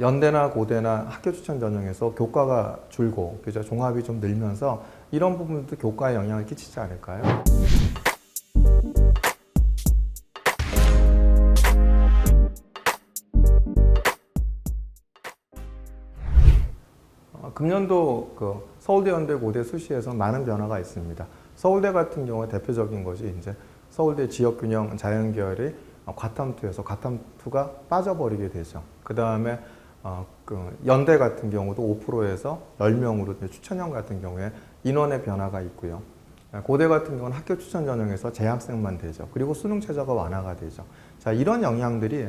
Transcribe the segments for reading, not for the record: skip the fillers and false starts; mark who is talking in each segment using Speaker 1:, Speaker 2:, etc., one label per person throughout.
Speaker 1: 연대나 고대나 학교 추천 전형에서 교과가 줄고 그죠? 종합이 좀 늘면서 이런 부분도 교과에 영향을 끼치지 않을까요? 금년도 서울대, 연대, 고대 수시에서 많은 변화가 있습니다. 서울대 같은 경우에 대표적인 것이 이제 서울대 지역균형 자연계열이 과탐투에서 과탐투가 빠져버리게 되죠. 그 다음에 연대 같은 경우도 5%에서 10명으로 추천형 같은 경우에 인원의 변화가 있고요. 고대 같은 경우는 학교 추천 전형에서 재학생만 되죠. 그리고 수능 최저가 완화가 되죠. 자, 이런 영향들이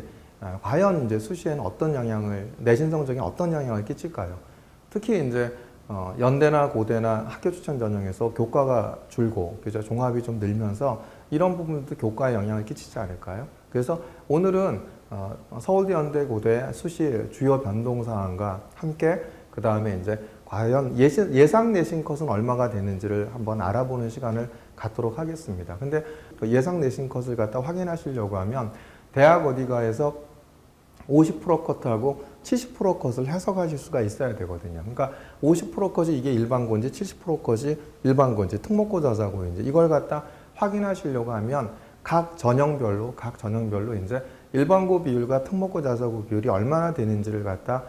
Speaker 1: 과연 이제 수시에는 어떤 영향을, 내신 성적에 어떤 영향을 끼칠까요? 특히 이제 연대나 고대나 학교 추천 전형에서 교과가 줄고 그죠? 종합이 좀 늘면서 이런 부분도 교과에 영향을 끼치지 않을까요? 그래서 오늘은 서울대, 연대, 고대 수시 주요 변동 사항과 함께 그 다음에 이제 과연 예상 내신 컷은 얼마가 되는지를 한번 알아보는 시간을 갖도록 하겠습니다. 근데 그 예상 내신 컷을 갖다 확인하시려고 하면 대학 어디가에서 50% 컷하고 70% 컷을 해석하실 수가 있어야 되거든요. 그러니까 50% 컷이 이게 일반고인지 70% 컷이 일반고인지 특목고 자사고인지 이걸 갖다 확인하시려고 하면 각 전형별로 이제 일반고 비율과 특목고 자사고 비율이 얼마나 되는지를 갖다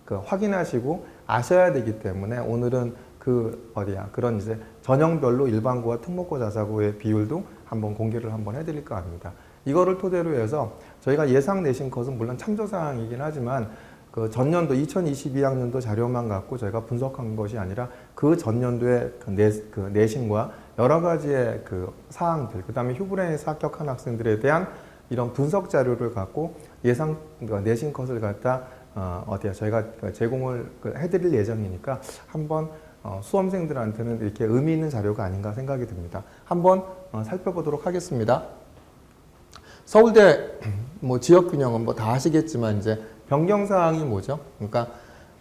Speaker 1: 확인하시고 아셔야 되기 때문에 오늘은 그런 이제 전형별로 일반고와 특목고 자사고의 비율도 한번 공개를 한번 해드릴까 합니다. 이거를 토대로 해서 저희가 예상 내신 컷은 물론 참조사항이긴 하지만 그 전년도 2022학년도 자료만 갖고 저희가 분석한 것이 아니라 그 전년도의 내신과 여러 가지의 사항들, 그 다음에 휴브레인에서 합격한 학생들에 대한 이런 분석 자료를 갖고 예상 내신 컷을 갖다 저희가 제공을 해드릴 예정이니까 한번 수험생들한테는 이렇게 의미 있는 자료가 아닌가 생각이 듭니다. 한번 살펴보도록 하겠습니다. 서울대 지역균형은 다 아시겠지만 이제 변경사항이 뭐죠? 그러니까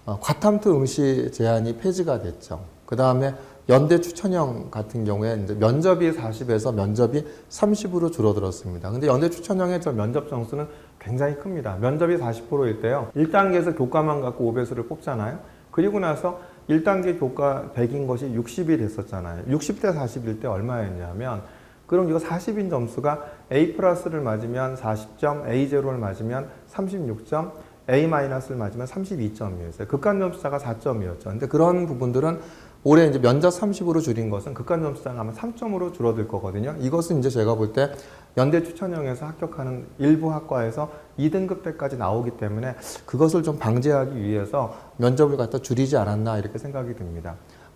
Speaker 1: 과탐투 응시 제한이 폐지가 됐죠. 그 다음에 연대 추천형 같은 경우에 이제 면접이 40에서 면접이 30으로 줄어들었습니다. 근데 연대 추천형의 저 면접 점수는 굉장히 큽니다. 면접이 40%일 때요. 1단계에서 교과만 갖고 5배수를 뽑잖아요. 그리고 나서 1단계 교과 100인 것이 60이 됐었잖아요. 60대 40일 때 얼마였냐면 그럼 이거 40인 점수가 A 플러스를 맞으면 40점, A0를 맞으면 36점, A 마이너스를 맞으면 32점이었어요. 극한 점수차가 4점이었죠. 근데 그런 부분들은 올해 이제 면접 30으로 줄인 것은 극한 점수차가 아마 3점으로 줄어들 거거든요. 이것은 이제 제가 볼 때 연대 추천형에서 합격하는 일부 학과에서 2등급 때까지 나오기 때문에 그것을 좀 방지하기 위해서 면접을 갖다 줄이지 않았나 이렇게 생각이 듭니다.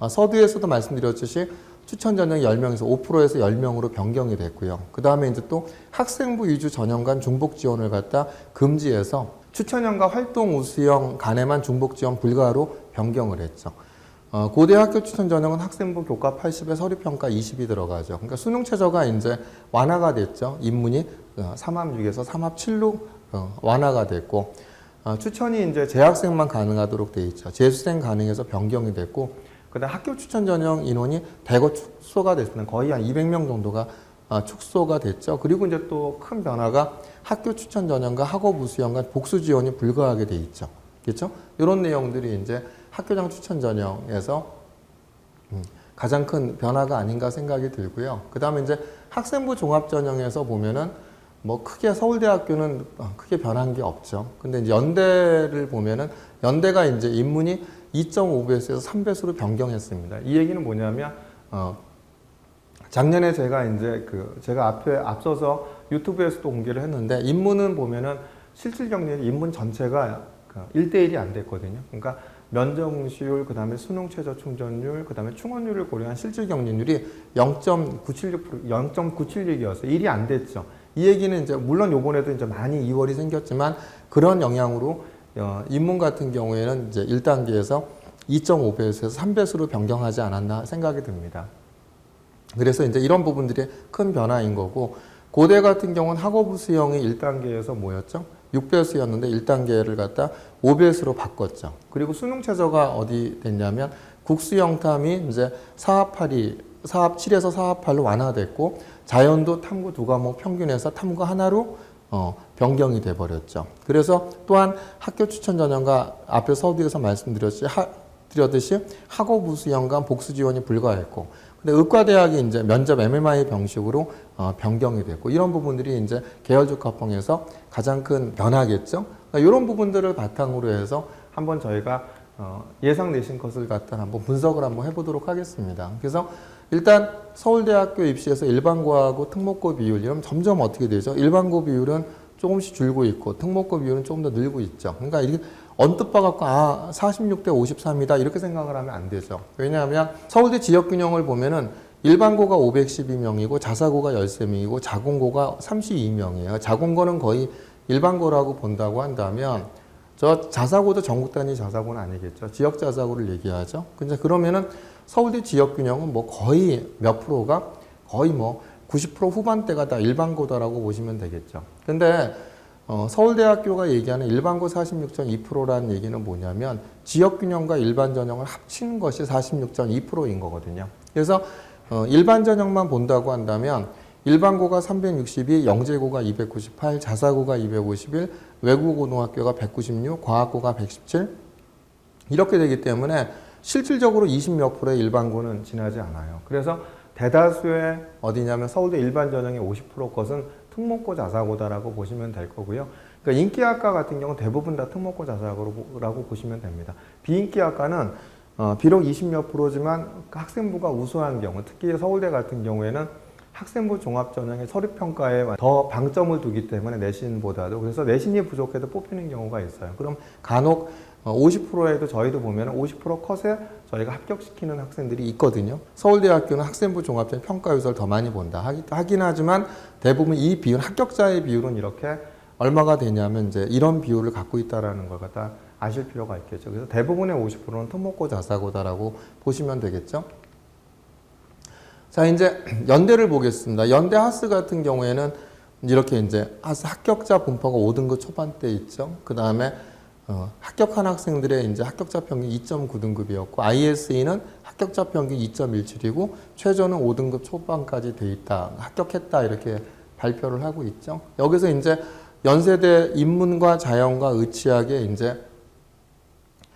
Speaker 1: 서두에서도 말씀드렸듯이 추천 전형 10명에서 5%에서 10명으로 변경이 됐고요. 그 다음에 이제 또 학생부 위주 전형 간 중복 지원을 갖다 금지해서 추천형과 활동 우수형 간에만 중복 지원 불가로 변경을 했죠. 고대 학교 추천 전형은 학생부 교과 80에 서류평가 20이 들어가죠. 그러니까 수능 최저가 이제 완화가 됐죠. 인문이 3합 6에서 3합 7로 완화가 됐고, 추천이 이제 재학생만 가능하도록 돼 있죠. 재수생 가능해서 변경이 됐고, 그다음 학교 추천 전형 인원이 대거 축소가 됐습니다. 거의 한 200명 정도가 축소가 됐죠. 그리고 이제 또 큰 변화가 학교 추천 전형과 학업 우수형 간 복수 지원이 불가하게 돼 있죠. 그렇죠? 이런 내용들이 이제 학교장 추천 전형에서 가장 큰 변화가 아닌가 생각이 들고요. 그 다음에 이제 학생부 종합 전형에서 보면은 크게 서울대학교는 크게 변한 게 없죠. 근데 이제 연대를 보면은 연대가 이제 인문이 2.5배수에서 3배수로 변경했습니다. 이 얘기는 뭐냐면 작년에 제가 이제 제가 앞서서 유튜브에서도 공개를 했는데 인문은 보면은 실질 경쟁률 인문 전체가 1대1이 안 됐거든요. 그러니까 면접 응시율, 그 다음에 수능 최저 충전율, 그 다음에 충원율을 고려한 실질 경쟁률이 0.976이었어요. 1이 안 됐죠. 이 얘기는 이제 물론 요번에도 이제 많이 2월이 생겼지만 그런 영향으로 인문 같은 경우에는 이제 1단계에서 2.5배수에서 3배수로 변경하지 않았나 생각이 듭니다. 그래서 이제 이런 부분들이 큰 변화인 거고, 고대 같은 경우는 학업 수형이 1단계에서 뭐였죠? 6배수였는데 1단계를 갖다 5배수로 바꿨죠. 그리고 수능 최저가 어디 됐냐면 국수영탐이 이제 4합 7에서 4합 8로 완화됐고, 자연도 탐구 두 과목 평균에서 탐구 하나로 변경이 돼버렸죠. 그래서 또한 학교 추천 전형과 앞에 서두에서 말씀드렸듯이 학업 우수 연간 복수 지원이 불가했고, 근데 의과대학이 이제 면접 MMI 병식으로 변경이 됐고, 이런 부분들이 이제 계열적 합성에서 가장 큰 변화겠죠. 그러니까 이런 부분들을 바탕으로 해서 한번 저희가 예상 내신 것을 갖다 한번 분석을 한번 해보도록 하겠습니다. 그래서 일단 서울대학교 입시에서 일반고하고 특목고 비율, 이런 점점 어떻게 되죠? 일반고 비율은 조금씩 줄고 있고 특목고 비율은 조금 더 늘고 있죠. 그러니까 이게 언뜻 봐갖고 46대 53이다 이렇게 생각을 하면 안 되죠. 왜냐하면 서울대 지역균형을 보면은 일반고가 512명이고 자사고가 13명이고 자공고가 32명이에요. 자공고는 거의 일반고라고 본다고 한다면 저 자사고도 전국 단위 자사고는 아니겠죠. 지역 자사고를 얘기하죠. 근데 그러면은 서울대 지역균형은 뭐 거의 몇 프로가 거의 뭐 90% 후반대가 다 일반고다라고 보시면 되겠죠. 근데 서울대학교가 얘기하는 일반고 46.2%라는 얘기는 뭐냐면 지역균형과 일반 전형을 합친 것이 46.2%인 거거든요. 그래서 일반 전형만 본다고 한다면 일반고가 362, 영재고가 298, 자사고가 251, 외국고등학교가 196, 과학고가 117 이렇게 되기 때문에 실질적으로 20몇 프로의 일반고는 지나지 않아요. 그래서 대다수의 어디냐면 서울대 일반 전형의 50% 것은 특목고 자사고다라고 보시면 될 거고요. 그러니까 인기학과 같은 경우는 대부분 다 특목고 자사고라고 보시면 됩니다. 비인기학과는 비록 20몇 프로지만 학생부가 우수한 경우, 특히 서울대 같은 경우에는 학생부 종합전형의 서류평가에 더 방점을 두기 때문에 내신보다도, 그래서 내신이 부족해도 뽑히는 경우가 있어요. 그럼 간혹 50%에도 저희도 보면 50% 컷에 저희가 합격시키는 학생들이 있거든요. 서울대학교는 학생부 종합전 평가 요소를 더 많이 본다 하긴 하지만 대부분 이 비율, 합격자의 비율은 이렇게 얼마가 되냐면 이제 이런 비율을 갖고 있다라는 걸 갖다 아실 필요가 있겠죠. 그래서 대부분의 50%는 특목고 자사고다라고 보시면 되겠죠. 자, 이제 연대를 보겠습니다. 연대 하스 같은 경우에는 이렇게 이제 하스 합격자 분포가 5등급 초반대 있죠. 그 다음에 합격한 학생들의 이제 합격자 평균 2.9등급이었고 ISE는 합격자 평균 2.17이고 최저는 5등급 초반까지 돼 있다. 합격했다 이렇게 발표를 하고 있죠. 여기서 이제 연세대 인문과 자연과 의치학의 이제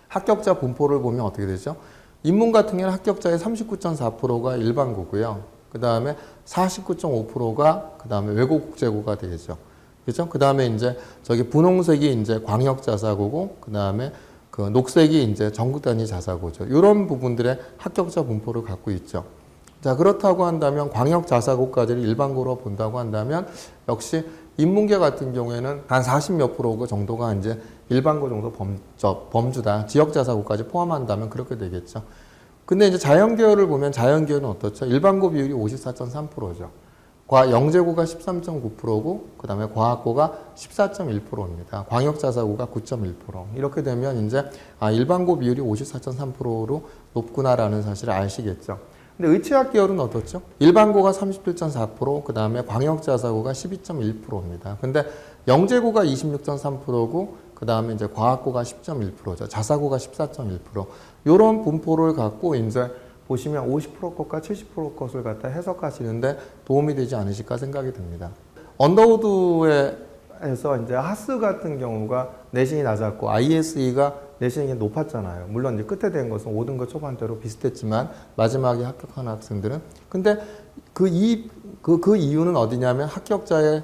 Speaker 1: 합격자 분포를 보면 어떻게 되죠? 인문 같은 경우는 합격자의 39.4%가 일반고고요. 그 다음에 49.5%가 그 다음에 외국국제고가 되죠. 그죠? 그 다음에 이제 저기 분홍색이 이제 광역 자사고고, 그 다음에 그 녹색이 이제 전국 단위 자사고죠. 이런 부분들의 합격자 분포를 갖고 있죠. 자, 그렇다고 한다면 광역 자사고까지를 일반고로 본다고 한다면 역시 인문계 같은 경우에는 한 40몇 프로 정도가 이제 일반고 정도 범주다. 지역 자사고까지 포함한다면 그렇게 되겠죠. 근데 이제 자연계열을 보면 자연계열은 어떻죠? 일반고 비율이 54.3%죠. 영재고가 13.9%고 그 다음에 과학고가 14.1%입니다. 광역자사고가 9.1%. 이렇게 되면 이제 일반고 비율이 54.3%로 높구나라는 사실을 아시겠죠. 근데 의치학 계열은 어떻죠? 일반고가 37.4%, 그 다음에 광역자사고가 12.1%입니다. 근데 영재고가 26.3%고 그 다음에 이제 과학고가 10.1%죠. 자사고가 14.1%. 이런 분포를 갖고 이제 보시면 50% 것과 70% 것을 갖다 해석하시는데 도움이 되지 않으실까 생각이 듭니다. 언더우드에서 이제 하스 같은 경우가 내신이 낮았고 ISE가 내신이 높았잖아요. 물론 이제 끝에 된 것은 5등급 초반대로 비슷했지만 마지막에 합격한 학생들은. 근데 그 이유는 어디냐면 합격자의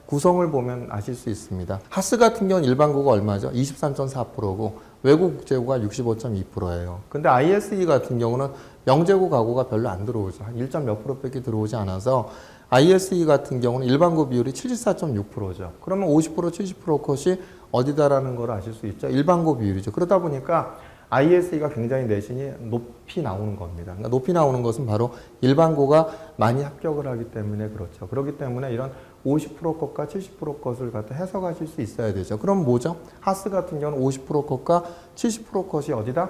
Speaker 1: 구성을 보면 아실 수 있습니다. 하스 같은 경우는 일반고가 얼마죠? 23.4%고 외국 국제고가 65.2%예요. 근데 ISE 같은 경우는 영재고 가고가 별로 안 들어오죠. 한 1.몇 %밖에 들어오지 않아서 ISE 같은 경우는 일반고 비율이 74.6%죠. 그러면 50% 70% 컷이 어디다라는 걸 아실 수 있죠. 일반고 비율이죠. 그러다 보니까 ISE가 굉장히 내신이 높이 나오는 겁니다. 그러니까 높이 나오는 것은 바로 일반고가 많이 합격을 하기 때문에 그렇죠. 그렇기 때문에 이런 50% 것과 70% 것을 갖다 해석하실 수 있어야 되죠. 그럼 뭐죠? 하스 같은 경우는 50% 것과 70% 것이 어디다?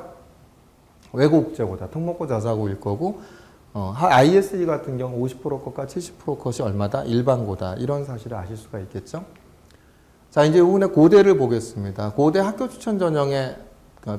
Speaker 1: 외국국제고다. 특목고 자사고일 거고, ISE 같은 경우 50% 것과 70% 것이 얼마다? 일반고다. 이런 사실을 아실 수가 있겠죠. 자, 이제 이번에 고대를 보겠습니다. 고대 학교 추천 전형의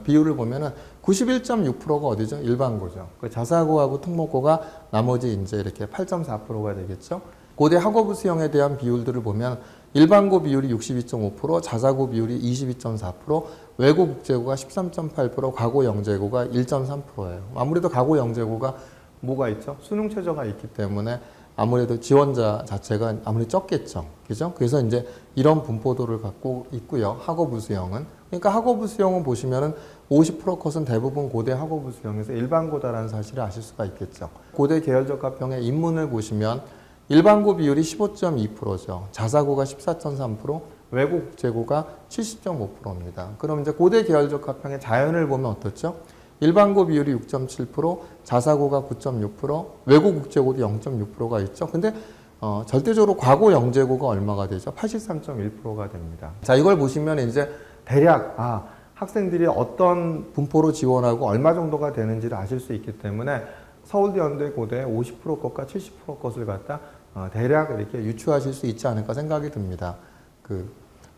Speaker 1: 비율을 보면은 91.6%가 어디죠? 일반고죠. 자사고하고 특목고가 나머지 이제 이렇게 8.4%가 되겠죠. 고대 학업부 수형에 대한 비율들을 보면 일반고 비율이 62.5%, 자사고 비율이 22.4%, 외고 국제고가 13.8%, 과고 영재고가 1.3%예요. 아무래도 과고 영재고가 뭐가 있죠? 수능 최저가 있기 때문에 아무래도 지원자 자체가 아무리 적겠죠. 그죠? 그래서 이제 이런 분포도를 갖고 있고요. 학업부 수형은. 그러니까 학업부 수형은 보시면은 50% 컷은 대부분 고대 학업부 수형에서 일반고다라는 사실을 아실 수가 있겠죠. 고대 계열적합형의 인문을 보시면 일반고 비율이 15.2%죠. 자사고가 14.3%, 외고 국제고가 70.5%입니다. 그럼 이제 고대 계열적합형의 자연을 보면 어떻죠? 일반고 비율이 6.7%, 자사고가 9.6%, 외고 국제고도 0.6%가 있죠. 근데 절대적으로 과고 영재고가 얼마가 되죠? 83.1%가 됩니다. 자, 이걸 보시면 이제 대략 학생들이 어떤 분포로 지원하고 얼마 정도가 되는지를 아실 수 있기 때문에 서울대, 연대, 고대 50% 것과 70% 것을 갖다 대략 이렇게 유추하실 수 있지 않을까 생각이 듭니다.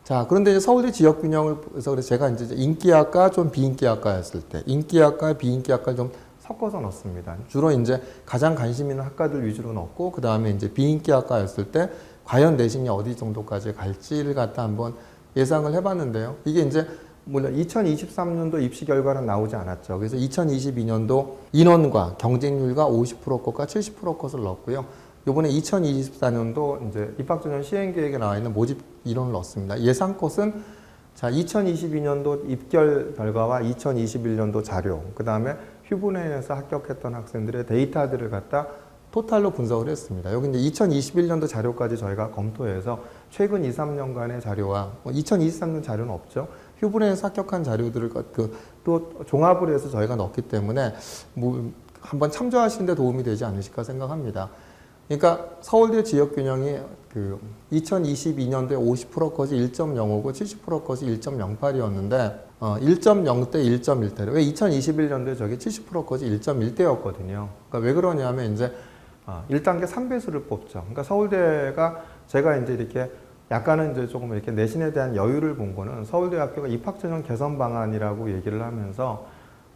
Speaker 1: 자, 그런데 이제 서울대 지역균형을 그래서 제가 이제 인기학과 좀 비인기학과였을 때 인기학과 비인기학과를 좀 섞어서 넣습니다. 주로 이제 가장 관심 있는 학과들 위주로 넣고 그 다음에 이제 비인기학과였을 때 과연 내신이 어디 정도까지 갈지를 갖다 한번 예상을 해봤는데요. 이게 이제 물론 2023년도 입시 결과는 나오지 않았죠. 그래서 2022년도 인원과 경쟁률과 50% 것과 70% 것을 넣었고요. 요번에 2024년도 이제 입학전형 시행계획에 나와 있는 모집 인원을 넣었습니다. 예상 것은 자, 2022년도 입결 결과와 2021년도 자료, 그 다음에 휴분회에서 합격했던 학생들의 데이터들을 갖다 토탈로 분석을 했습니다. 여기 이제 2021년도 자료까지 저희가 검토해서 최근 2, 3년간의 자료와 2023년 자료는 없죠. 휴분회에서 합격한 자료들을 또 종합을 해서 저희가 넣었기 때문에 한번 참조하시는 데 도움이 되지 않으실까 생각합니다. 그러니까 서울대 지역균형이 2022년도에 50% 것이 1.05고 70% 것이 1.08이었는데 1.0대 1.1대로 왜 2021년도에 저게 70% 것이 1.1대였거든요. 그러니까 왜 그러냐면 이제 1단계 3배수를 뽑죠. 그러니까 서울대가 제가 이제 이렇게 약간은 이제 조금 이렇게 내신에 대한 여유를 본 거는 서울대학교가 입학전형 개선 방안이라고 얘기를 하면서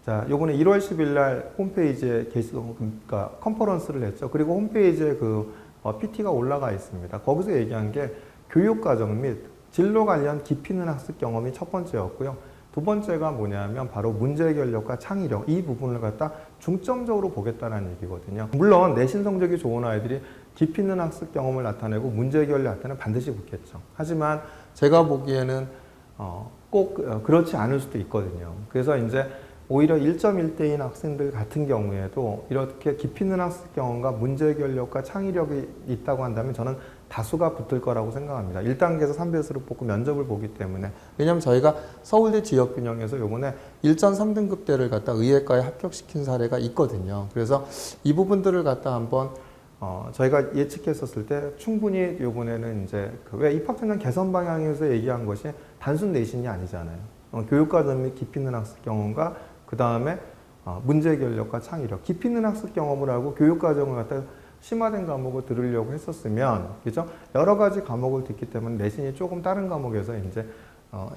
Speaker 1: 자, 요번에 1월 10일 날 홈페이지에 그러니까 컨퍼런스를 했죠. 그리고 홈페이지에 PT가 올라가 있습니다. 거기서 얘기한 게 교육과정 및 진로 관련 깊이 있는 학습 경험이 첫 번째였고요. 두 번째가 뭐냐면 바로 문제 해결력과 창의력 이 부분을 갖다 중점적으로 보겠다는 얘기거든요. 물론 내신 성적이 좋은 아이들이 깊이 있는 학습 경험을 나타내고 문제 해결력 나타내면 반드시 붙겠죠. 하지만 제가 보기에는 꼭 그렇지 않을 수도 있거든요. 그래서 이제 오히려 1.1대인 학생들 같은 경우에도 이렇게 깊이 있는 학습 경험과 문제 해결력과 창의력이 있다고 한다면 저는 다수가 붙을 거라고 생각합니다. 1단계에서 3배수를 뽑고 면접을 보기 때문에. 왜냐하면 저희가 서울대 지역균형에서 요번에 1.3등급대를 갖다 의예과에 합격시킨 사례가 있거든요. 그래서 이 부분들을 갖다 한번 저희가 예측했었을 때 충분히 요번에는 이제 왜 입학전형 개선 방향에서 얘기한 것이 단순 내신이 아니잖아요. 교육과정 및 깊이 있는 학습 경험과 그 다음에 문제 해결력과 창의력, 깊이 있는 학습 경험을 하고 교육과정을 갖다 심화된 과목을 들으려고 했었으면, 그죠? 여러 가지 과목을 듣기 때문에 내신이 조금 다른 과목에서 이제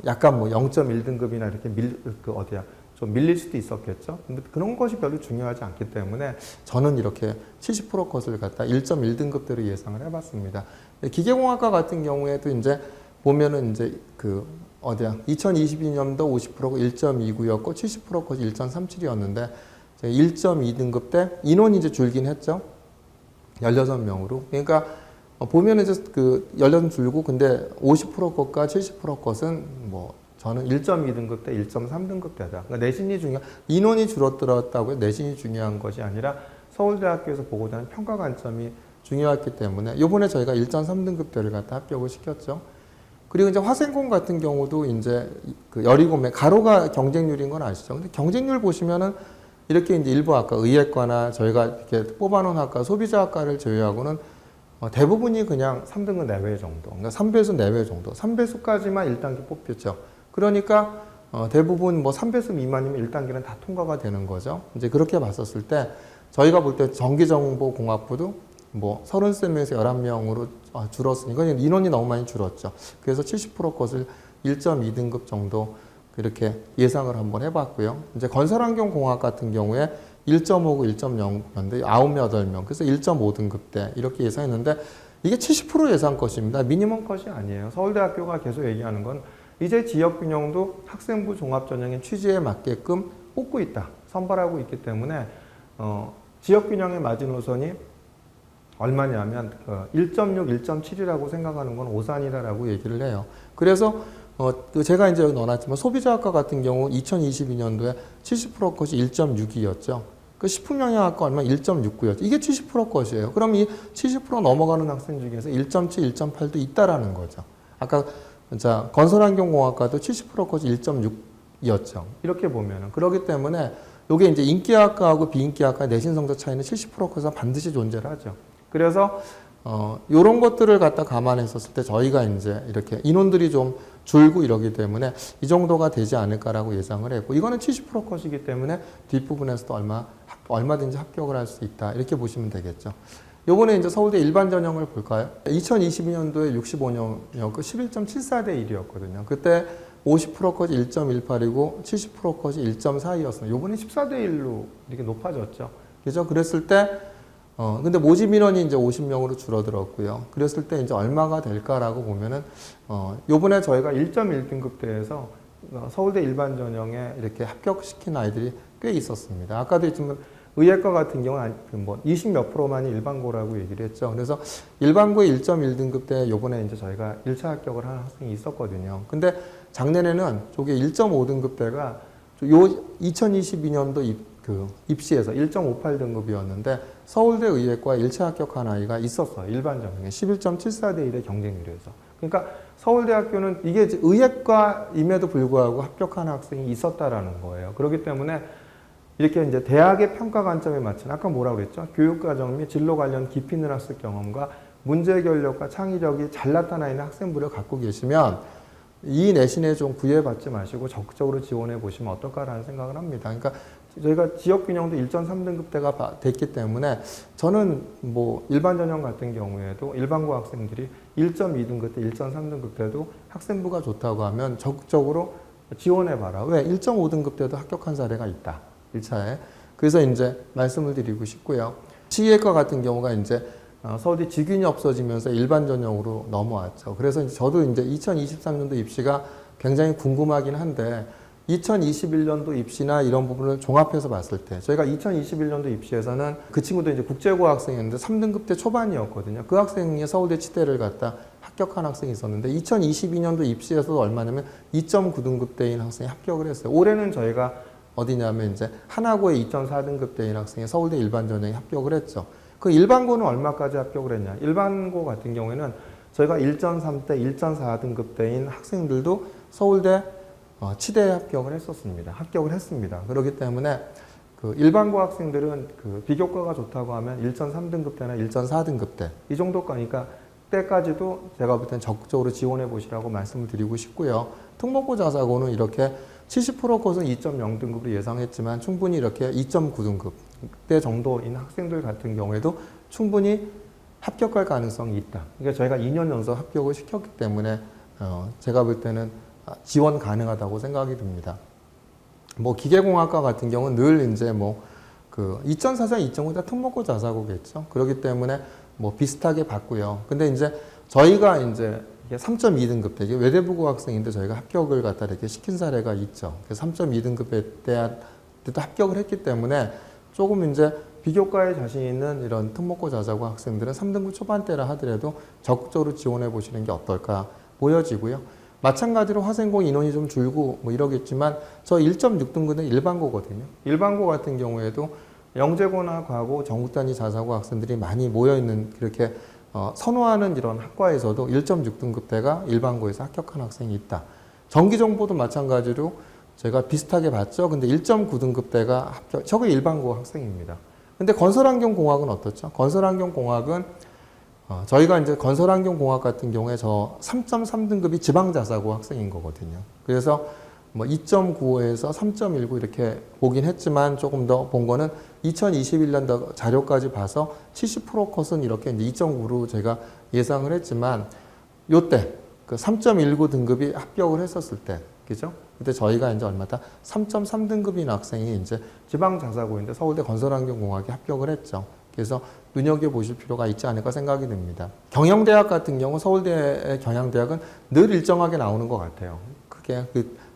Speaker 1: 약간 0.1등급이나 이렇게 좀 밀릴 수도 있었겠죠. 근데 그런 것이 별로 중요하지 않기 때문에 저는 이렇게 70% 컷을 갖다 1.1등급대로 예상을 해봤습니다. 기계공학과 같은 경우에도 이제 보면은 이제 2022년도 50%가 1.29였고 70% 컷이 1.37이었는데 1.2등급 때 인원이 이제 줄긴 했죠. 16명으로. 그러니까 보면 이제 16 줄고 근데 50% 것과 70% 것은 저는 1.2등급 때 1.3등급 때다. 그러니까 내신이 인원이 줄어들었다고요. 내신이 중요한 것이 아니라 서울대학교에서 보고자 하는 평가 관점이 중요했기 때문에 요번에 저희가 1.3등급 대를 갖다 합격을 시켰죠. 그리고 이제 화생공 같은 경우도 이제 17명, 가로가 경쟁률인 건 아시죠? 근데 경쟁률 보시면은 이렇게 이제 일부 학과, 의예과나 저희가 이렇게 뽑아놓은 학과, 소비자학과를 제외하고는 대부분이 그냥 3등급 내외 정도, 그러니까 3배수 내외 정도, 3배수까지만 1단계 뽑혔죠. 그러니까 대부분 3배수 미만이면 1단계는 다 통과가 되는 거죠. 이제 그렇게 봤었을 때 저희가 볼 때 전기정보공학부도 33명에서 11명으로 줄었으니까 인원이 너무 많이 줄었죠. 그래서 70% 것을 1.2등급 정도 이렇게 예상을 한번 해봤고요. 이제 건설환경공학 같은 경우에 1.5고 1.0인데 9, 8명, 그래서 1.5등급대 이렇게 예상했는데 이게 70% 예상 컷입니다. 미니멈 컷이 아니에요. 서울대학교가 계속 얘기하는 건 이제 지역균형도 학생부 종합전형의 취지에 맞게끔 뽑고 있다. 선발하고 있기 때문에 지역균형의 마지노선이 얼마냐면 1.6, 1.7이라고 생각하는 건 오산이다라고 얘기를 해요. 그래서 제가 이제 여기 넣어놨지만 소비자학과 같은 경우 2022년도에 70% 컷이 1.6이었죠. 그 식품영양학과 얼마 1.69였죠. 이게 70% 컷이에요. 그럼 이 70% 넘어가는 학생 중에서 1.7, 1.8도 있다라는 거죠. 아까 자 건설환경공학과도 70% 컷이 1.6이었죠. 이렇게 보면은 그렇기 때문에 이게 이제 인기학과하고 비인기학과 내신 성적 차이는 70% 컷은 반드시 존재를 하죠. 그래서 이런 것들을 갖다 감안했었을 때 저희가 이제 이렇게 인원들이 좀 줄고 이러기 때문에 이 정도가 되지 않을까라고 예상을 했고 이거는 70% 컷이기 때문에 뒷부분에서도 얼마든지 합격을 할 수 있다 이렇게 보시면 되겠죠. 요번에 이제 서울대 일반 전형을 볼까요? 2022년도에 65년이었고 11.74대 1이었거든요. 그때 50% 컷이 1.18이고 70% 컷이 1.42였어요. 요번에 14대 1로 이렇게 높아졌죠. 그죠? 그랬을 때 근데 모집 인원이 이제 50명으로 줄어들었고요. 그랬을 때 이제 얼마가 될까라고 보면은, 요번에 저희가 1.1등급대에서 서울대 일반 전형에 이렇게 합격시킨 아이들이 꽤 있었습니다. 아까도 했지만 의예과 같은 경우는 20몇 프로만이 일반고라고 얘기를 했죠. 그래서 일반고의 1.1등급대에 요번에 이제 저희가 1차 합격을 한 학생이 있었거든요. 근데 작년에는 저게 1.5등급대가 요 2022년도 입시에서 1.58등급이었는데 서울대 의예과 1차 합격한 아이가 있었어요. 일반 전형에 11.74대 1의 경쟁률에서. 그러니까 서울대학교는 이게 의예과임에도 불구하고 합격한 학생이 있었다라는 거예요. 그렇기 때문에 이렇게 이제 대학의 평가 관점에 맞춘 아까 뭐라고 그랬죠? 교육과정 및 진로 관련 깊이 있는 학습 경험과 문제 결력과 창의력이 잘 나타나 있는 학생부를 갖고 계시면 이 내신에 좀 구애받지 마시고 적극적으로 지원해 보시면 어떨까라는 생각을 합니다. 그러니까 저희가 지역균형도 1.3등급대가 됐기 때문에 저는 뭐 일반 전형 같은 경우에도 일반고 학생들이 1.2등급대, 1.3등급대도 학생부가 좋다고 하면 적극적으로 지원해 봐라. 왜? 1.5등급대도 합격한 사례가 있다. 1차에. 그래서 이제 말씀을 드리고 싶고요. 치의과 같은 경우가 이제 서울대 직윤이 없어지면서 일반 전형으로 넘어왔죠. 그래서 이제 저도 이제 2023년도 입시가 굉장히 궁금하긴 한데 2021년도 입시나 이런 부분을 종합해서 봤을 때 저희가 2021년도 입시에서는 그 친구도 이제 국제고 학생이었는데 3등급대 초반이었거든요. 그 학생이 서울대 치대를 갔다 합격한 학생이 있었는데 2022년도 입시에서도 얼마냐면 2.9등급대인 학생이 합격을 했어요. 올해는 저희가 어디냐면 이제 하나고의 2.4등급대인 학생이 서울대 일반 전형에 합격을 했죠. 그 일반고는 얼마까지 합격을 했냐? 일반고 같은 경우에는 저희가 1.3대, 1.4등급대인 학생들도 서울대 치대에 합격을 했었습니다. 합격을 했습니다. 그렇기 때문에 그 일반고 학생들은 그 비교과가 좋다고 하면 1.3등급대나 1.4등급대 이 정도까니까 때까지도 제가 볼 땐 적극적으로 지원해 보시라고 말씀을 드리고 싶고요. 특목고 자사고는 이렇게 70% 컷은 2.0등급으로 예상했지만 충분히 이렇게 2.9등급대 정도인 학생들 같은 경우에도 충분히 합격할 가능성이 있다. 그러니까 저희가 2년 연속 합격을 시켰기 때문에 제가 볼 때는 지원 가능하다고 생각이 듭니다. 뭐 기계공학과 같은 경우는 늘 이제 뭐 그 2.4자, 2.5자 특목고 자사고겠죠. 그렇기 때문에 뭐 비슷하게 봤고요. 근데 이제 저희가 이제 3.2등급 때, 외대부고 학생인데 저희가 합격을 갖다 이렇게 시킨 사례가 있죠. 3.2등급 때도 합격을 했기 때문에 조금 이제 비교과에 자신 있는 이런 특목고 자사고 학생들은 3등급 초반대라 하더라도 적극적으로 지원해 보시는 게 어떨까 보여지고요. 마찬가지로 화생공 인원이 좀 줄고 뭐 이러겠지만 저 1.6등급은 일반고거든요. 일반고 같은 경우에도 영재고나 과고 전국단위 자사고 학생들이 많이 모여있는 그렇게 선호하는 이런 학과에서도 1.6등급대가 일반고에서 합격한 학생이 있다. 전기정보도 마찬가지로 제가 비슷하게 봤죠. 근데 1.9등급대가 합격, 저게 일반고 학생입니다. 근데 건설환경공학은 어떻죠? 건설환경공학은 저희가 이제 건설환경공학 같은 경우에 저 3.3등급이 지방자사고 학생인 거거든요. 그래서 뭐 2.95에서 3.19 이렇게 보긴 했지만 조금 더 본 거는 2021년도 자료까지 봐서 70% 컷은 이렇게 이제 2.9로 제가 예상을 했지만 요때 그 3.19 등급이 합격을 했었을 때 그죠? 그때 저희가 이제 얼마다 3.3등급인 학생이 이제 지방자사고인데 서울대 건설환경공학에 합격을 했죠. 그래서 눈여겨보실 필요가 있지 않을까 생각이 듭니다. 경영대학 같은 경우 서울대의 경영대학은 늘 일정하게 나오는 것 같아요. 크게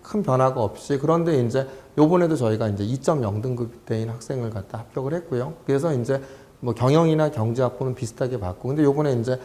Speaker 1: 큰 변화가 없이. 그런데 이제 요번에도 저희가 이제 2.0등급대인 학생을 갖다 합격을 했고요. 그래서 이제 뭐 경영이나 경제학부는 비슷하게 받고, 근데 요번에 이제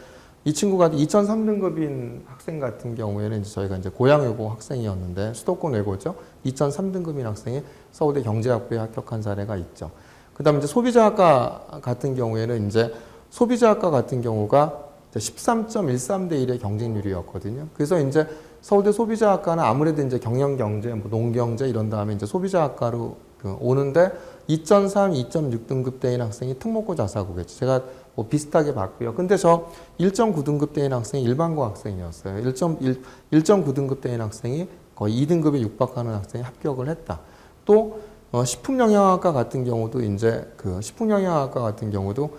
Speaker 1: 이 친구가 2003등급인 학생 같은 경우에는 이제 저희가 이제 고양외고 학생이었는데 수도권 외고죠. 2003등급인 학생이 서울대 경제학부에 합격한 사례가 있죠. 그 다음에 이제 소비자학과 같은 경우에는 이제 소비자학과 같은 경우가 13.13대 1의 경쟁률이었거든요. 그래서 이제 서울대 소비자학과는 아무래도 이제 경영경제, 뭐 농경제 이런 다음에 이제 소비자학과로 오는데 2.3, 2.6등급대인 학생이 특목고 자사고겠죠. 제가 뭐 비슷하게 봤고요. 근데 저 1.9등급대인 학생이 일반고 학생이었어요. 1.9등급대인 학생이 거의 2등급에 육박하는 학생이 합격을 했다. 또 식품영양학과 같은 경우도 이제 식품영양학과 같은 경우도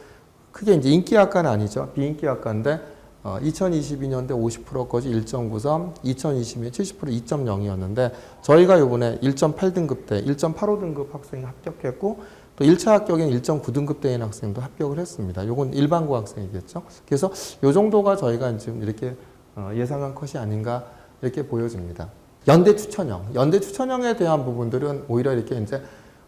Speaker 1: 크게 이제 인기학과는 아니죠. 비인기학과인데 2022년대 50%까지 1.93, 2022년 70% 2.0이었는데 저희가 요번에 1.8등급대, 1.85등급 학생이 합격했고 또 1차 합격엔 1.9등급대인 학생도 합격을 했습니다. 요건 일반고 학생이겠죠. 그래서 요 정도가 저희가 지금 이렇게 예상한 컷이 아닌가 이렇게 보여집니다. 연대 추천형에 대한 부분들은 오히려 이렇게 이제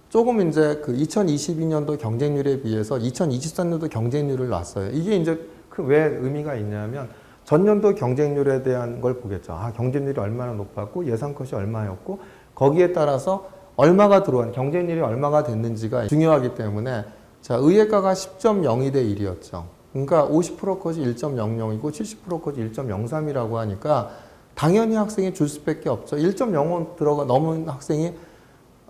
Speaker 1: 조금 이제 2022년도 경쟁률에 비해서 2023년도 경쟁률을 놨어요. 이게 이제 왜 의미가 있냐면 전년도 경쟁률에 대한 걸 보겠죠. 경쟁률이 얼마나 높았고 예상 컷이 얼마였고 거기에 따라서 얼마가 들어온 경쟁률이 얼마가 됐는지가 중요하기 때문에 자, 의예과가 10.02대 1이었죠. 그러니까 50% 컷이 1.00이고 70% 컷이 1.03이라고 하니까 당연히 학생이 줄 수밖에 없죠. 1.05 넘은 학생이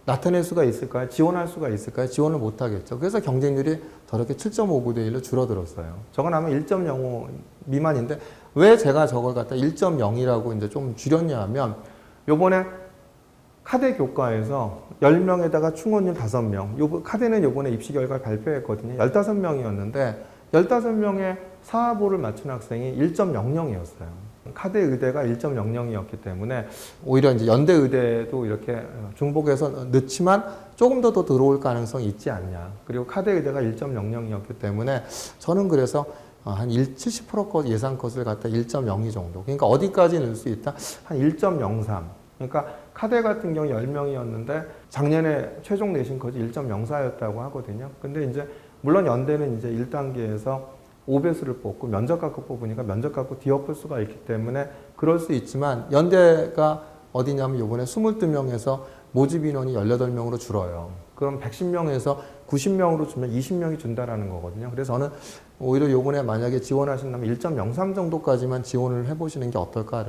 Speaker 1: 나타낼 수가 있을까요? 지원할 수가 있을까요? 지원을 못 하겠죠. 그래서 경쟁률이 저렇게 7.59대 1로 줄어들었어요. 저건 아마 1.05 미만인데 왜 제가 저걸 갖다 1.0이라고 이제 좀 줄였냐 하면 요번에 카드 교과에서 10명에다가 충원율 5명. 카드는 요번에 입시 결과 발표했거든요. 15명이었는데 15명의 사하보를 맞춘 학생이 1.00이었어요. 카드 의대가 1.00이었기 때문에 오히려 이제 연대 의대도 이렇게 중복해서 늦지만 조금 더 들어올 가능성이 있지 않냐. 그리고 카드 의대가 1.00이었기 때문에 저는 그래서 한 70% 예상 컷을 갖다 1.02 정도. 그러니까 어디까지 넣을 수 있다? 한 1.03. 그러니까 카드 같은 경우 10명이었는데 작년에 최종 내신 컷이 1.04였다고 하거든요. 근데 이제 물론 연대는 이제 1단계에서 5배수를 뽑고 면접 갖고 뽑으니까 면접 갖고 뒤엎을 수가 있기 때문에 그럴 수 있지만 연대가 어디냐면 이번에 22명에서 모집 인원이 18명으로 줄어요. 그럼 110명에서 90명으로 주면 20명이 준다라는 거거든요. 그래서 저는 오히려 이번에 만약에 지원하신다면 1.03 정도까지만 지원을 해보시는 게 어떨까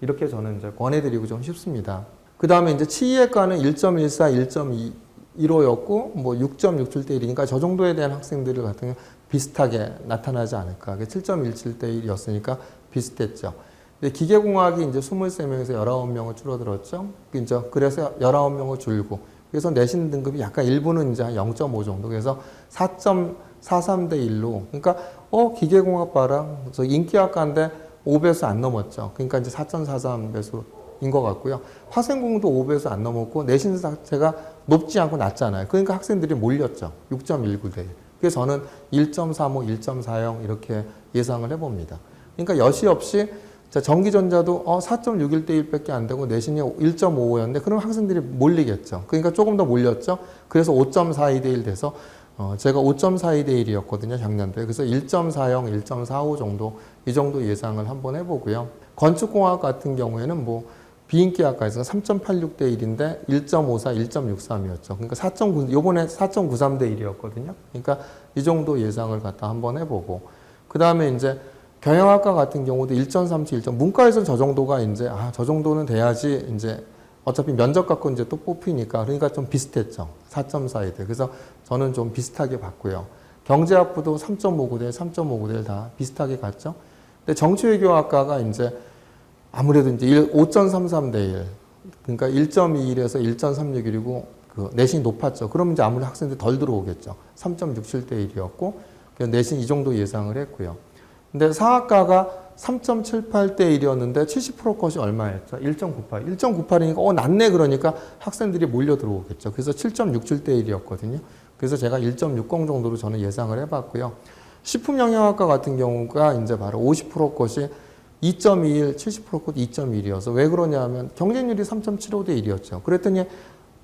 Speaker 1: 이렇게 저는 이제 권해드리고 좀 싶습니다. 그 다음에 이제 치의학과는 1.14, 1.15였고 뭐 6.67대 1이니까 저 정도에 대한 학생들을 같은 경우 비슷하게 나타나지 않을까. 7.17대 1이었으니까 비슷했죠. 근데 기계공학이 이제 23명에서 19명을 줄어들었죠. 그래서 19명을 줄고. 그래서 내신 등급이 약간 일부는 이제 한 0.5 정도. 그래서 4.43대 1로. 그러니까, 기계공학 봐라. 저 인기학과인데 5배수 안 넘었죠. 그러니까 이제 4.43배수인 것 같고요. 화생공도 5배수 안 넘었고, 내신 자체가 높지 않고 낮잖아요. 그러니까 학생들이 몰렸죠. 6.19대 1. 그래서 저는 1.35, 1.40 이렇게 예상을 해봅니다. 그러니까 여시 없이 전기전자도 4.61대 1밖에 안 되고 내신이 1.55였는데 그럼 학생들이 몰리겠죠. 그러니까 조금 더 몰렸죠. 그래서 5.42대 1 돼서 제가 5.42대 1이었거든요. 작년도에. 그래서 1.40, 1.45 정도 이 정도 예상을 한번 해보고요. 건축공학 같은 경우에는 뭐 비인기학과에서 3.86대 1인데 1.54, 1.63이었죠. 그러니까 4.9, 요번에 4.93대 1이었거든요. 그러니까 이 정도 예상을 갖다 한번 해보고. 그 다음에 이제 경영학과 같은 경우도 1.37, 1. 문과에서는 저 정도가 이제, 저 정도는 돼야지 이제 어차피 면접 갖고 이제 또 뽑히니까. 그러니까 좀 비슷했죠. 4.42대. 그래서 저는 좀 비슷하게 봤고요. 경제학부도 3.59대, 3.59대 다 비슷하게 갔죠. 근데 정치외교학과가 이제 아무래도 이제 5.33대 1. 그러니까 1.21에서 1.36이고 내신이 높았죠. 그러면 이제 아무래도 학생들이 덜 들어오겠죠. 3.67대 1이었고, 내신 이 정도 예상을 했고요. 근데 사학과가 3.78대 1이었는데 70% 컷이 얼마였죠? 1.98. 1.98이니까 낮네 그러니까 학생들이 몰려 들어오겠죠. 그래서 7.67대 1이었거든요. 그래서 제가 1.60 정도로 저는 예상을 해봤고요. 식품영양학과 같은 경우가 이제 바로 50% 것이 2.21, 70% 것 2.1이어서 왜 그러냐면 경쟁률이 3.75대 1이었죠. 그랬더니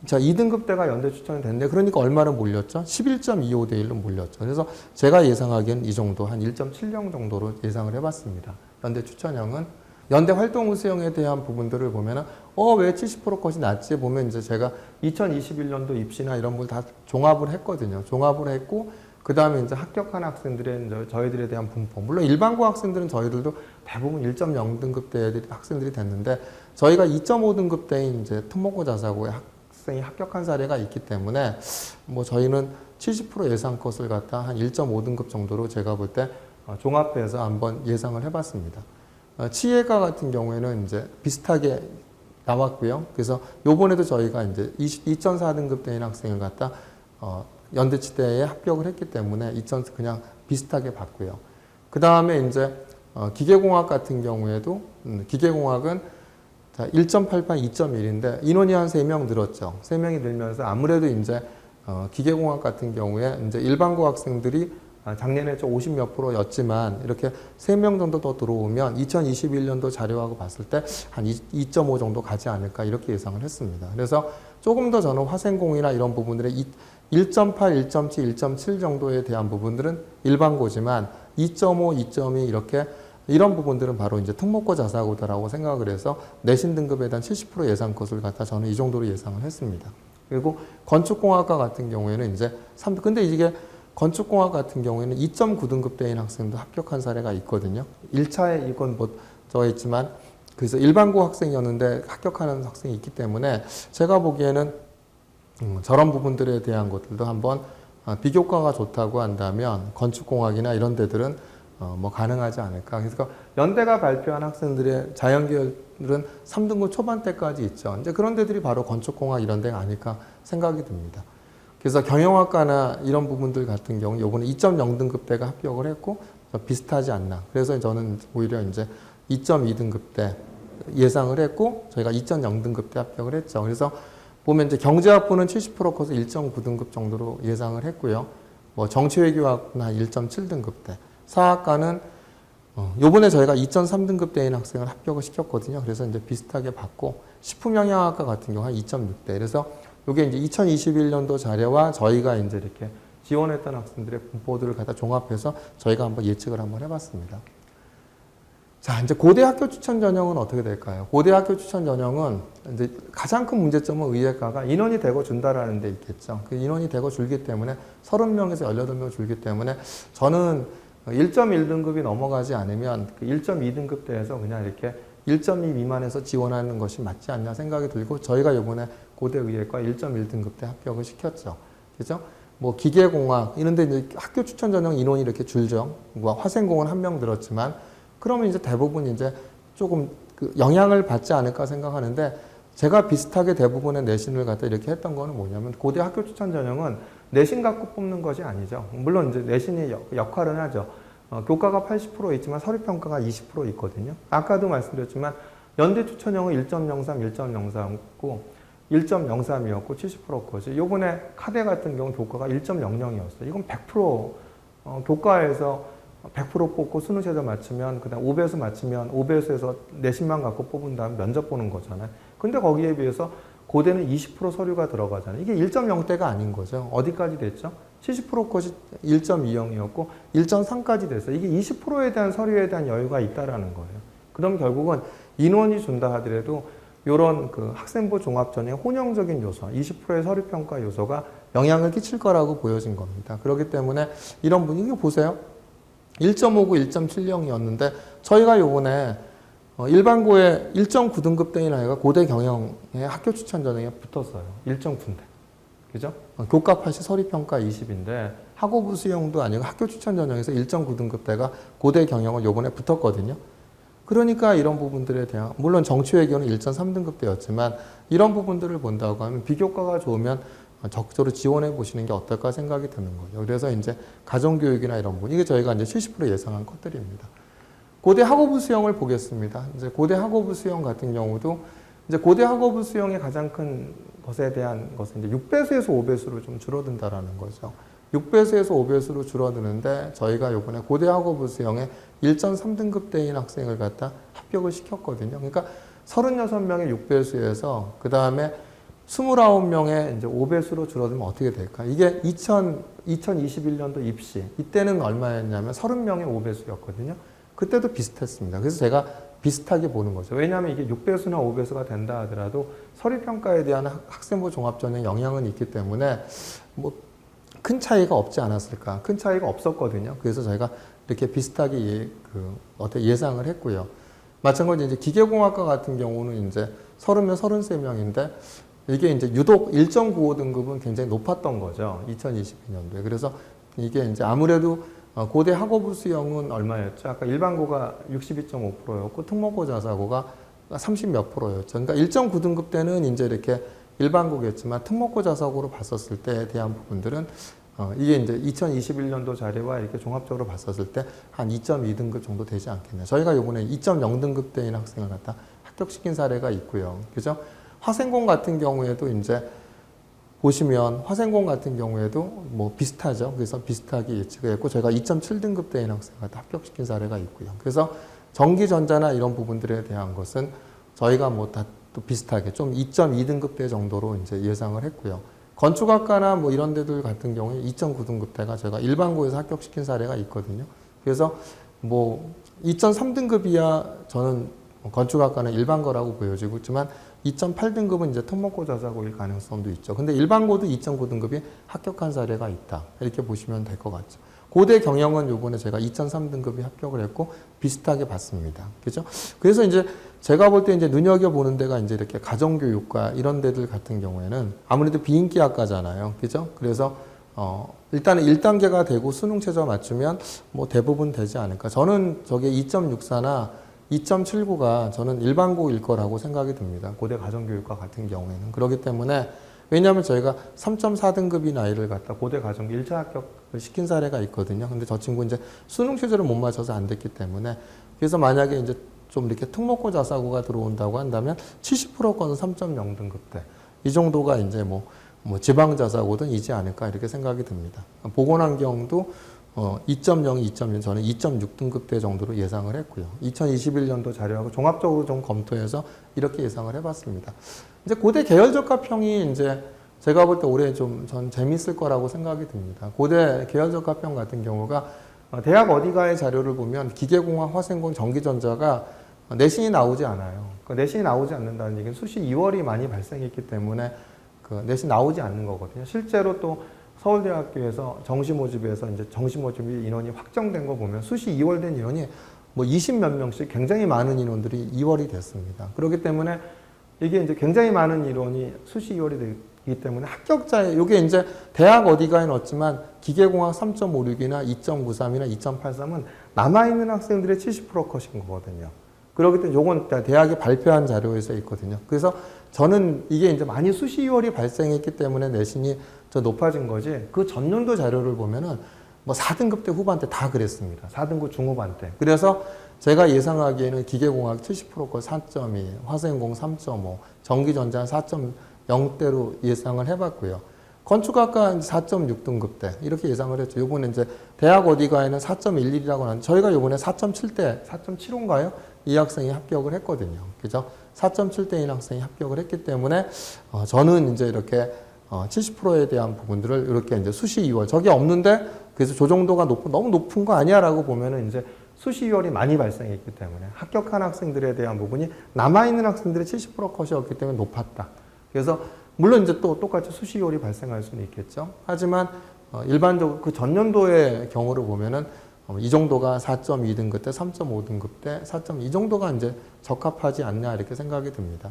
Speaker 1: 자, 2등급대가 연대 추천이 됐는데 그러니까 얼마나 몰렸죠? 11.25대 1로 몰렸죠. 그래서 제가 예상하기엔 이 정도 한 1.70 정도로 예상을 해봤습니다. 연대 추천형은 연대 활동 우수형에 대한 부분들을 보면은 왜 70% 것이 낮지 보면 이제 제가 2021년도 입시나 이런 걸 다 종합을 했거든요. 종합을 했고 그 다음에 이제 합격한 학생들의 이제 저희들에 대한 분포. 물론 일반고 학생들은 저희들도 대부분 1.0등급대 학생들이 됐는데 저희가 2.5등급대인 이제 특목고 자사고에 학생이 합격한 사례가 있기 때문에 뭐 저희는 70% 예상 것을 갖다 한 1.5등급 정도로 제가 볼 때 종합해서 한번 예상을 해봤습니다. 치예과 같은 경우에는 이제 비슷하게 나왔고요. 그래서 요번에도 저희가 이제 2.4등급대인 학생을 갖다 연대치대에 합격을 했기 때문에 2점 그냥 비슷하게 봤고요. 그 다음에 이제 기계공학 같은 경우에도 기계공학은 1.88, 2.1인데 인원이 한 3명 늘었죠. 3명이 늘면서 아무래도 이제 기계공학 같은 경우에 이제 일반고 학생들이 작년에 좀 50몇 %였지만 이렇게 3명 정도 더 들어오면 2021년도 자료하고 봤을 때 한 2.5 정도 가지 않을까 이렇게 예상을 했습니다. 그래서 조금 더 저는 화생공이나 이런 부분들의 1.8, 1.7, 1.7 정도에 대한 부분들은 일반고지만 2.5, 2.2 이렇게 이런 부분들은 바로 이제 특목고 자사고다라고 생각을 해서 내신 등급에 대한 70% 예상 것을 갖다 저는 이 정도로 예상을 했습니다. 그리고 건축공학과 같은 경우에는 이제 근데 이게 건축공학 같은 경우에는 2.9등급대인 학생도 합격한 사례가 있거든요. 1차에 이건 뭐 있지만 그래서 일반고 학생이었는데 합격하는 학생이 있기 때문에 제가 보기에는 저런 부분들에 대한 것들도 한번 비교과가 좋다고 한다면 건축공학이나 이런 데들은 뭐 가능하지 않을까. 그래서 연대가 발표한 학생들의 자연계열은 3등급 초반대까지 있죠. 이제 그런 데들이 바로 건축공학 이런 데가 아닐까 생각이 듭니다. 그래서 경영학과나 이런 부분들 같은 경우 요번에 2.0등급대가 합격을 했고 비슷하지 않나. 그래서 저는 오히려 이제 2.2등급대 예상을 했고 저희가 2.0등급대 합격을 했죠. 그래서 보면 이제 경제학부는 70% 커서 1.9등급 정도로 예상을 했고요. 뭐 정치외교학은 한 1.7등급대. 사학과는 요번에 저희가 2.3등급대인 학생을 합격을 시켰거든요. 그래서 이제 비슷하게 봤고 식품영양학과 같은 경우 한 2.6대. 그래서 이게 이제 2021년도 자료와 저희가 이제 이렇게 지원했던 학생들의 분포들을 갖다 종합해서 저희가 한번 예측을 한번 해봤습니다. 자, 이제 고대 학교 추천 전형은 어떻게 될까요? 고대 학교 추천 전형은 이제 가장 큰 문제점은 의예과가 인원이 되고 준다라는 데 있겠죠. 그 인원이 되고 줄기 때문에 30명에서 18명 줄기 때문에 저는 1.1등급이 넘어가지 않으면 그 1.2등급대에서 그냥 이렇게 1.2 미만에서 지원하는 것이 맞지 않냐 생각이 들고 저희가 이번에 고대의예과 1.1등급대 합격을 시켰죠. 그죠? 뭐 기계공학 이런데 이제 학교 추천 전형 인원이 이렇게 줄죠. 뭐 화생공은 1명 들었지만 그러면 이제 대부분 이제 조금 그 영향을 받지 않을까 생각하는데 제가 비슷하게 대부분의 내신을 갖다 이렇게 했던 거는 뭐냐면 고대 학교 추천 전형은 내신 갖고 뽑는 것이 아니죠. 물론 이제 내신이 역할은 하죠. 교과가 80% 있지만 서류평가가 20% 있거든요. 아까도 말씀드렸지만 연대 추천형은 1.03, 1.03고 1.03이었고 70%거지. 요번에 카대 같은 경우 교과가 1.00이었어요. 이건 100% 교과에서 100% 뽑고 수능 최저 맞추면 그다음 5배수 맞추면 5배수에서 내신만 갖고 뽑은 다음 면접 보는 거잖아요. 근데 거기에 비해서 고대는 20% 서류가 들어가잖아요. 이게 1.0대가 아닌 거죠. 어디까지 됐죠? 70% 것이 1.20이었고 1.3까지 됐어요. 이게 20%에 대한 서류에 대한 여유가 있다라는 거예요. 그럼 결국은 인원이 준다 하더라도 이런 그 학생부 종합전의 혼용적인 요소, 20%의 서류평가 요소가 영향을 끼칠 거라고 보여진 겁니다. 그렇기 때문에 이런 분위기 보세요. 1.59, 1.70이었는데 저희가 요번에 일반고에 1.9등급대인 아이가 고대 경영의 학교 추천 전형에 붙었어요. 1.9인데. 그죠? 교과 80, 서류평가 20인데 학업부 수용도 아니고 학교 추천 전형에서 1.9등급대가 고대 경영을 요번에 붙었거든요. 그러니까 이런 부분들에 대한 물론 정치외교는 1.3등급대였지만 이런 부분들을 본다고 하면 비교과가 좋으면 적극적으로 지원해 보시는 게 어떨까 생각이 드는 거예요. 그래서 이제 가정교육이나 이런 부분 이게 저희가 이제 70% 예상한 것들입니다. 고대 학업부 수용을 보겠습니다. 이제 고대 학업부 수용 같은 경우도 이제 고대 학업부 수용의 가장 큰 것에 대한 것은 이제 6배수에서 5배수로 좀 줄어든다라는 거죠. 6배수에서 5배수로 줄어드는데 저희가 요번에 고대 학업부 수용에 1.3등급대인 학생을 갖다 합격을 시켰거든요. 그러니까 36명의 6배수에서 그 다음에 29명의 이제 5배수로 줄어들면 어떻게 될까? 이게 2021년도 입시. 이때는 얼마였냐면 30명의 5배수였거든요. 그때도 비슷했습니다. 그래서 제가 비슷하게 보는 거죠. 왜냐하면 이게 6배수나 5배수가 된다 하더라도 서류평가에 대한 학생부 종합전형 영향은 있기 때문에 뭐 큰 차이가 없지 않았을까. 큰 차이가 없었거든요. 그래서 저희가 이렇게 비슷하게 예상을 했고요. 마찬가지로 이제 기계공학과 같은 경우는 이제 30명, 33명인데 이게 이제 유독 1.95등급은 굉장히 높았던 거죠. 2022년도에. 그래서 이게 이제 아무래도 고대 학업부 수용은 얼마였죠? 아까 일반고가 62.5%였고 특목고 자사고가 30 몇 %였죠. 그러니까 1.9등급 때는 이제 이렇게 일반고겠지만 특목고 자사고로 봤었을 때에 대한 부분들은 이게 이제 2021년도 자료와 이렇게 종합적으로 봤었을 때 한 2.2등급 정도 되지 않겠나. 저희가 요번에 2.0등급 대인 학생을 갖다 합격시킨 사례가 있고요. 그죠? 화생공 같은 경우에도 이제 보시면 화생공 같은 경우에도 뭐 비슷하죠. 그래서 비슷하게 예측을 했고 저희가 2.7등급 대인 학생을 갖다 합격시킨 사례가 있고요. 그래서 전기전자나 이런 부분들에 대한 것은 저희가 뭐 다 또 비슷하게 좀 2.2등급대 정도로 이제 예상을 했고요. 건축학과나 뭐 이런 데들 같은 경우에 2.9등급대가 제가 일반고에서 합격시킨 사례가 있거든요. 그래서 뭐 2.3등급이야 저는 건축학과는 일반고라고 보여지고 있지만 2.8등급은 이제 특목고 자사고일 가능성도 있죠. 근데 일반고도 2.9등급이 합격한 사례가 있다. 이렇게 보시면 될 것 같죠. 고대 경영은 요번에 제가 2.3등급이 합격을 했고 비슷하게 봤습니다. 그죠? 그래서 이제 제가 볼 때 이제 눈여겨보는 데가 이제 이렇게 가정교육과 이런 데들 같은 경우에는 아무래도 비인기학과잖아요. 그죠? 그래서 일단은 1단계가 되고 수능 최저 맞추면 뭐 대부분 되지 않을까. 저는 저게 2.64나 2.79가 저는 일반고일 거라고 생각이 듭니다. 고대 가정교육과 같은 경우에는. 그렇기 때문에 왜냐하면 저희가 3.4등급인 아이를 갖다 고대 가정교 1차 합격을 시킨 사례가 있거든요. 근데 저 친구 이제 수능 최저를 못 맞춰서 안 됐기 때문에 그래서 만약에 이제 좀 이렇게 특목고 자사고가 들어온다고 한다면 70%권은 3.0등급대. 이 정도가 이제 뭐 지방 자사고든 이지 않을까 이렇게 생각이 듭니다. 보건환경도 2.0, 2.1 저는 2.6등급대 정도로 예상을 했고요. 2021년도 자료하고 종합적으로 좀 검토해서 이렇게 예상을 해봤습니다. 이제 고대 계열적합형이 이제 제가 볼 때 올해 좀 전 재밌을 거라고 생각이 듭니다. 고대 계열적합형 같은 경우가 대학 어디가의 자료를 보면 기계공학, 화생공, 전기전자가 내신이 나오지 않아요. 내신이 나오지 않는다는 얘기는 수시 2월이 많이 발생했기 때문에 그 내신 나오지 않는 거거든요. 실제로 또 서울대학교에서 정시모집에서 이제 정시모집 인원이 확정된 거 보면 수시 2월 된 인원이 뭐 20몇 명씩 굉장히 많은 인원들이 2월이 됐습니다. 그렇기 때문에 이게 이제 굉장히 많은 인원이 수시 2월이 되기 때문에 합격자의 요게 이제 대학 어디가에 넣었지만 기계공학 3.56이나 2.93이나 2.83은 남아있는 학생들의 70% 컷인 거거든요. 그렇기 때문에 요건 대학이 발표한 자료에서 있거든요. 그래서 저는 이게 이제 많이 수시 2월이 발생했기 때문에 내신이 더 높아진 거지 그 전년도 자료를 보면은 뭐 4등급 때 후반 때 다 그랬습니다. 4등급 중후반 때. 그래서 제가 예상하기에는 기계공학 70%거 4.2, 화생공 3.5, 전기전자 4.0대로 예상을 해봤고요. 건축학과 4.6등급 대 이렇게 예상을 했죠. 요번에 이제 대학 어디가에는 4.11이라고 하는데 저희가 요번에 4.7대, 4.75인가요? 이 학생이 합격을 했거든요. 그죠? 4.7대인 학생이 합격을 했기 때문에 저는 이제 이렇게 70%에 대한 부분들을 이렇게 이제 수시 2월 저게 없는데 그래서 저 정도가 너무 높은 거 아니야라고 보면은 이제 수시 2월이 많이 발생했기 때문에 합격한 학생들에 대한 부분이 남아있는 학생들의 70% 컷이었기 때문에 높았다. 그래서 물론 이제 또 똑같이 수시 2월이 발생할 수는 있겠죠. 하지만 일반적으로 그 전년도의 경우를 보면은 이 정도가 4.2등급 대, 3.5등급 대, 4.2 정도가 이제 적합하지 않냐 이렇게 생각이 듭니다.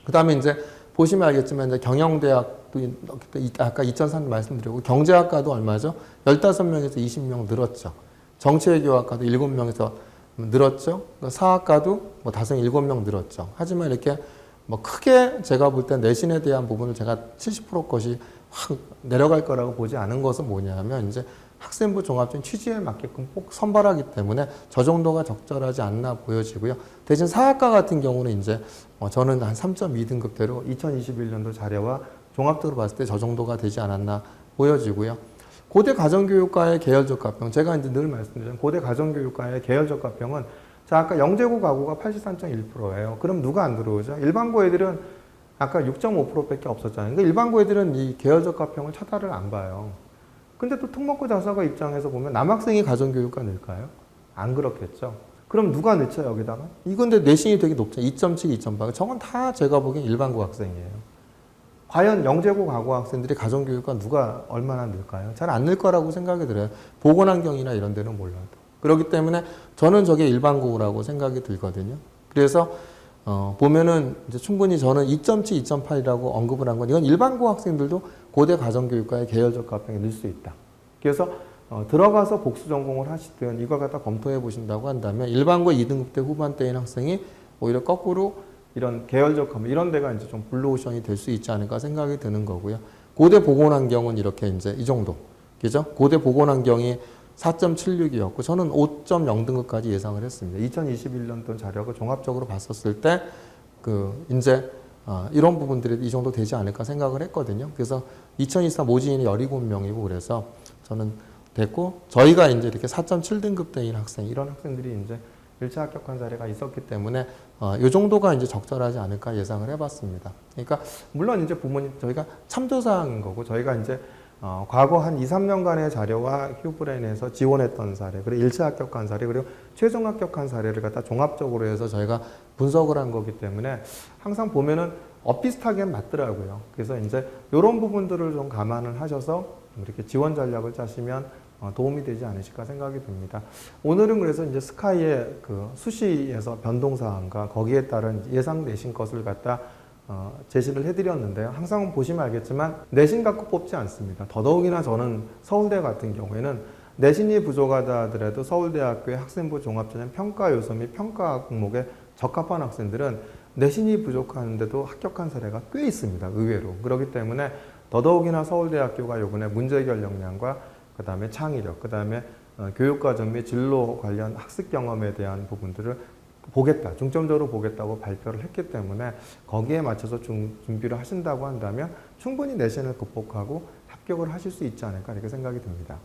Speaker 1: 그 다음에 이제 보시면 알겠지만 이제 경영대학도 아까 2.3 말씀드리고 경제학과도 얼마죠? 15명에서 20명 늘었죠. 정치외교학과도 7명에서 늘었죠. 사학과도 뭐 5, 7명 늘었죠. 하지만 이렇게 뭐 크게 제가 볼 때 내신에 대한 부분을 제가 70% 것이 확 내려갈 거라고 보지 않은 것은 뭐냐면 이제 학생부 종합적인 취지에 맞게끔 꼭 선발하기 때문에 저 정도가 적절하지 않나 보여지고요. 대신 사학과 같은 경우는 이제 저는 한 3.2등급대로 2021년도 자료와 종합적으로 봤을 때 저 정도가 되지 않았나 보여지고요. 고대 가정교육과의 계열적 합평, 제가 이제 늘 말씀드리는 고대 가정교육과의 계열적 합평은 자, 아까 영재고 가고가 83.1%예요. 그럼 누가 안 들어오죠? 일반고 애들은 아까 6.5%밖에 없었잖아요. 그러니까 일반고 애들은 이 계열적 합평을 쳐다를 안 봐요. 근데 또 특목고 자사고 입장에서 보면 남학생이 가정교육과 넣을까요? 안 그렇겠죠. 그럼 누가 넣죠, 여기다가? 이건 근데 내신이 되게 높잖아요. 2.7, 2.8. 저건 다 제가 보기엔 일반고 학생이에요. 과연 영재고 가고 학생들이 가정교육과 누가 얼마나 넣을까요? 잘 안 넣을 거라고 생각이 들어요. 보건환경이나 이런 데는 몰라도. 그렇기 때문에 저는 저게 일반고라고 생각이 들거든요. 그래서 보면은 이제 충분히 저는 2.7, 2.8이라고 언급을 한 건 이건 일반고 학생들도 고대 가정교육과의 계열적 합평에 넣을 수 있다. 그래서 들어가서 복수 전공을 하시든 이걸 갖다 검토해 보신다고 한다면 일반고 2등급대 후반대인 학생이 오히려 거꾸로 이런 계열적 합평 이런 데가 이제 좀 블루오션이 될 수 있지 않을까 생각이 드는 거고요. 고대 보건환경은 이렇게 이제 이 정도. 그죠? 고대 보건환경이 4.76이었고 저는 5.0등급까지 예상을 했습니다. 2021년도 자료가 종합적으로 봤었을 때 이제 이런 부분들이 이 정도 되지 않을까 생각을 했거든요. 그래서 2023 모집인이 17명이고 그래서 저는 됐고 저희가 이제 이렇게 4.7등급대인 학생 이런 학생들이 이제 1차 합격한 사례가 있었기 때문에 이 정도가 이제 적절하지 않을까 예상을 해봤습니다. 그러니까 물론 이제 부모님 저희가 참조사항인 거고 저희가 이제 과거 한 2, 3년간의 자료와 휴브레인에서 지원했던 사례, 그리고 1차 합격한 사례, 그리고 최종 합격한 사례를 갖다 종합적으로 해서 저희가 분석을 한 거기 때문에 항상 보면은 비슷하게 맞더라고요. 그래서 이제 이런 부분들을 좀 감안을 하셔서 이렇게 지원 전략을 짜시면 도움이 되지 않으실까 생각이 듭니다. 오늘은 그래서 이제 스카이의 그 수시에서 변동사항과 거기에 따른 예상 내신 것을 갖다 제시를 해드렸는데요. 항상 보시면 알겠지만 내신 갖고 뽑지 않습니다. 더더욱이나 저는 서울대 같은 경우에는 내신이 부족하다 하더라도 서울대학교의 학생부 종합전형 평가 요소 및 평가 항목에 적합한 학생들은 내신이 부족한데도 합격한 사례가 꽤 있습니다. 의외로. 그렇기 때문에 더더욱이나 서울대학교가 이번에 문제 해결 역량과 그 다음에 창의력, 그 다음에 교육과정 및 진로 관련 학습 경험에 대한 부분들을 보겠다, 중점적으로 보겠다고 발표를 했기 때문에 거기에 맞춰서 준비를 하신다고 한다면 충분히 내신을 극복하고 합격을 하실 수 있지 않을까 이렇게 생각이 듭니다.